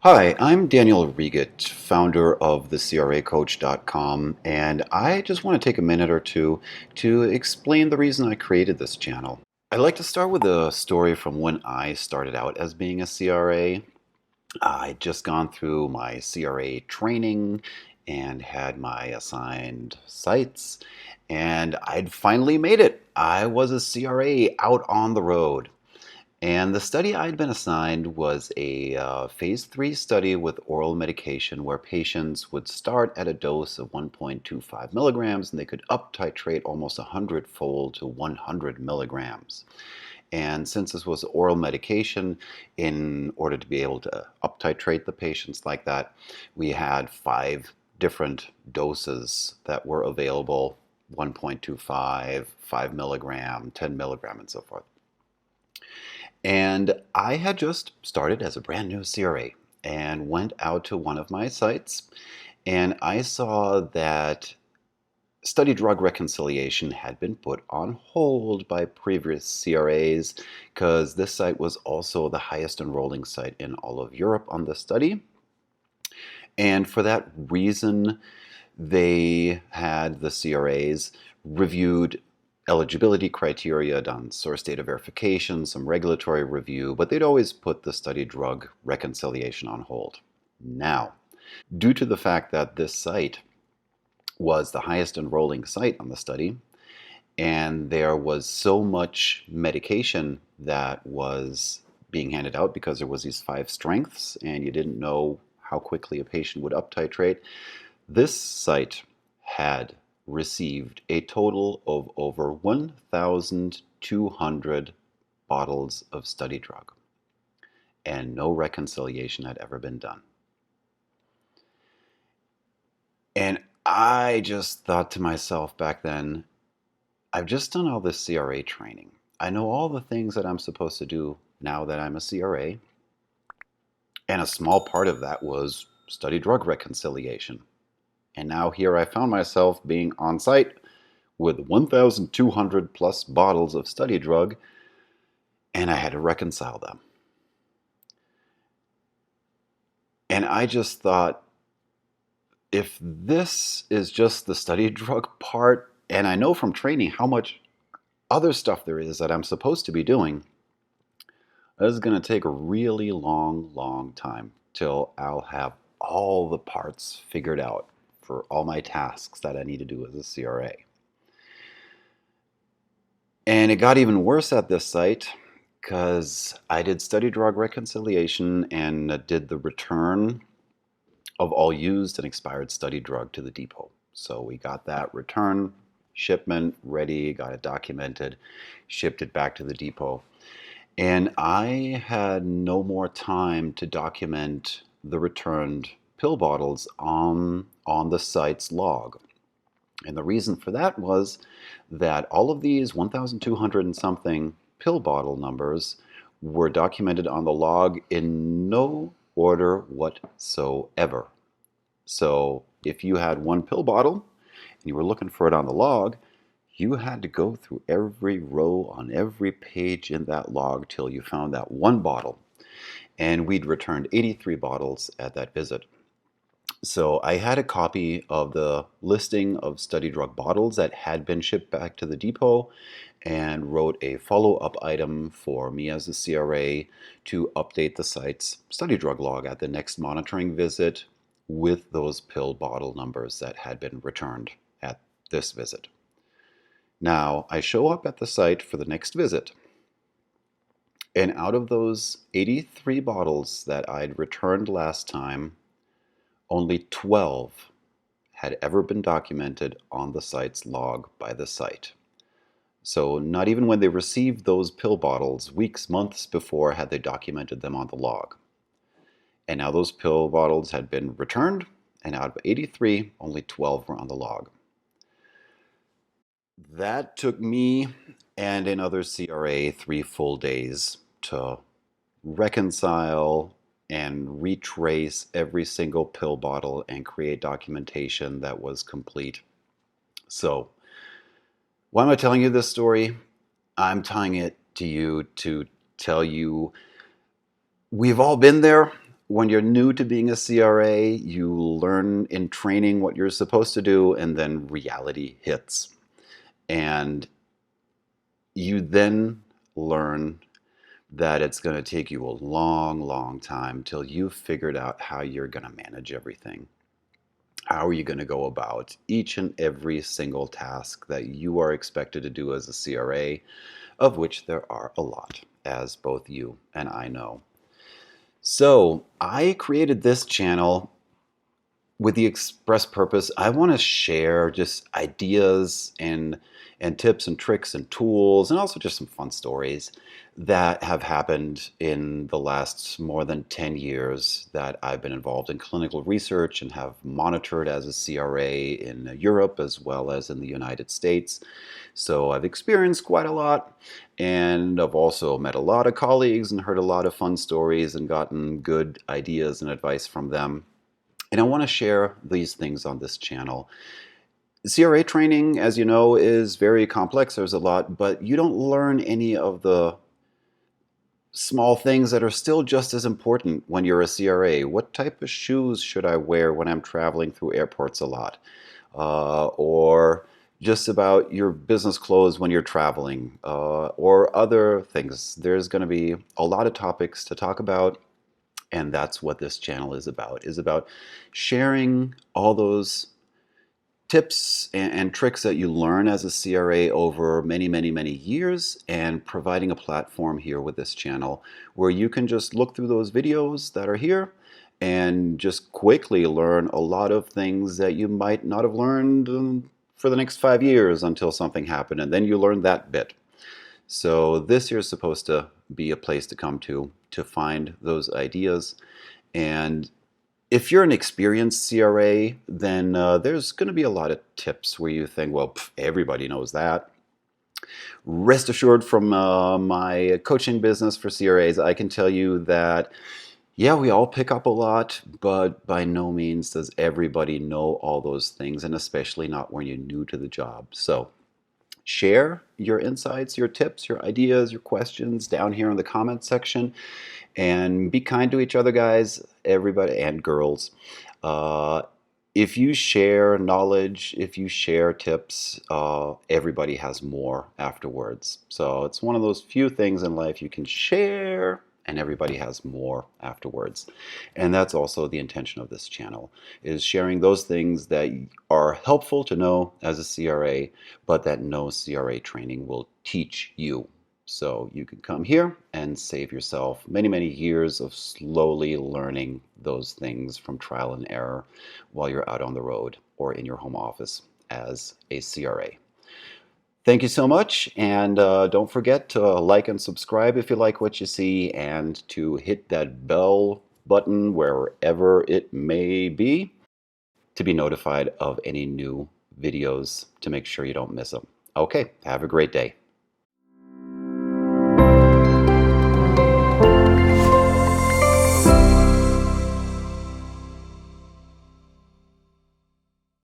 Hi, I'm Daniel Regat, founder of the CRACoach.com, and I just want to take a minute or two to explain the reason I created this channel. I'd like to start with a story from when I started out as being a CRA. I'd just gone through my CRA training and had my assigned sites, and I'd finally made it. I was a CRA out on the road. And the study I'd been assigned was a phase 3 study with oral medication where patients would start at a dose of 1.25 milligrams and they could up titrate almost 100-fold to 100 milligrams. And since this was oral medication, in order to be able to up titrate the patients like that, we had 5 different doses that were available: 1.25, 5 milligram, 10 milligram, and so forth. And I had just started as a brand new CRA and went out to one of my sites, and I saw that study drug reconciliation had been put on hold by previous CRAs because this site was also the highest enrolling site in all of Europe on the study. And for that reason, they had the CRAs reviewed eligibility criteria, done source data verification, some regulatory review, but they'd always put the study drug reconciliation on hold. Now, due to the fact that this site was the highest enrolling site on the study, and there was so much medication that was being handed out because there was these 5 strengths, and you didn't know how quickly a patient would up titrate, this site had received a total of over 1,200 bottles of study drug, and no reconciliation had ever been done. And I just thought to myself back then, I've just done all this CRA training. I know all the things that I'm supposed to do now that I'm a CRA, and a small part of that was study drug reconciliation. And now here I found myself being on site with 1,200 plus bottles of study drug, and I had to reconcile them. And I just thought, if this is just the study drug part, and I know from training how much other stuff there is that I'm supposed to be doing, this is going to take a really long time till I'll have all the parts figured out for all my tasks that I need to do as a CRA. And it got even worse at this site because I did study drug reconciliation and did the return of all used and expired study drug to the depot. So we got that return shipment ready, got it documented, shipped it back to the depot. And I had no more time to document the returned pill bottles on the site's log. And the reason for that was that all of these 1,200 and something pill bottle numbers were documented on the log in no order whatsoever. So if you had one pill bottle and you were looking for it on the log, you had to go through every row on every page in that log till you found that one bottle. And we'd returned 83 bottles at that visit. So I had a copy of the listing of study drug bottles that had been shipped back to the depot and wrote a follow-up item for me as a CRA to update the site's study drug log at the next monitoring visit with those pill bottle numbers that had been returned at this visit. Now, I show up at the site for the next visit, and out of those 83 bottles that I'd returned last time, only 12 had ever been documented on the site's log by the site. So not even when they received those pill bottles weeks, months before had they documented them on the log. And now those pill bottles had been returned, and out of 83, only 12 were on the log. That took me and another CRA 3 full days to reconcile and retrace every single pill bottle and create documentation that was complete. So, why am I telling you this story? I'm telling it to you to tell you we've all been there. when you're new to being a CRA, you learn in training what you're supposed to do, and then reality hits. And you then learn that it's going to take you a long, long time till you've figured out how you're going to manage everything. How are you going to go about each and every single task that you are expected to do as a CRA, of which there are a lot, as both you and I know. So I created this channel with the express purpose. I want to share just ideas and tips and tricks and tools, and also just some fun stories that have happened in the last more than 10 years that I've been involved in clinical research and have monitored as a CRA in Europe as well as in the United States. So I've experienced quite a lot, and I've also met a lot of colleagues and heard a lot of fun stories and gotten good ideas and advice from them. And I want to share these things on this channel. CRA training, as you know, is very complex. There's a lot, but you don't learn any of the small things that are still just as important when you're a CRA. What type of shoes should I wear when I'm traveling through airports a lot? Or just about your business clothes when you're traveling, or other things. There's going to be a lot of topics to talk about. And that's what this channel is about sharing all those tips and tricks that you learn as a CRA over many, many, many years, and providing a platform here with this channel where you can just look through those videos that are here and just quickly learn a lot of things that you might not have learned for the next 5 years until something happened, and then you learn that bit. So this here is supposed to be a place to come to find those ideas. And if you're an experienced CRA, then there's going to be a lot of tips where you think, well, everybody knows that. Rest assured, from my coaching business for CRAs, I can tell you that, yeah, we all pick up a lot, but by no means does everybody know all those things, and especially not when you're new to the job. So share your insights, your tips, your ideas, your questions down here in the comment section. And be kind to each other, guys, everybody, and girls. Uh, if you share knowledge, if you share tips, everybody has more afterwards. So it's one of those few things in life you can share and everybody has more afterwards. And that's also the intention of this channel, is sharing those things that are helpful to know as a CRA, but that no CRA training will teach you. So you can come here and save yourself many, many years of slowly learning those things from trial and error while you're out on the road or in your home office as a CRA. Thank you so much, and don't forget to like and subscribe if you like what you see, and to hit that bell button wherever it may be to be notified of any new videos to make sure you don't miss them. Okay, have a great day.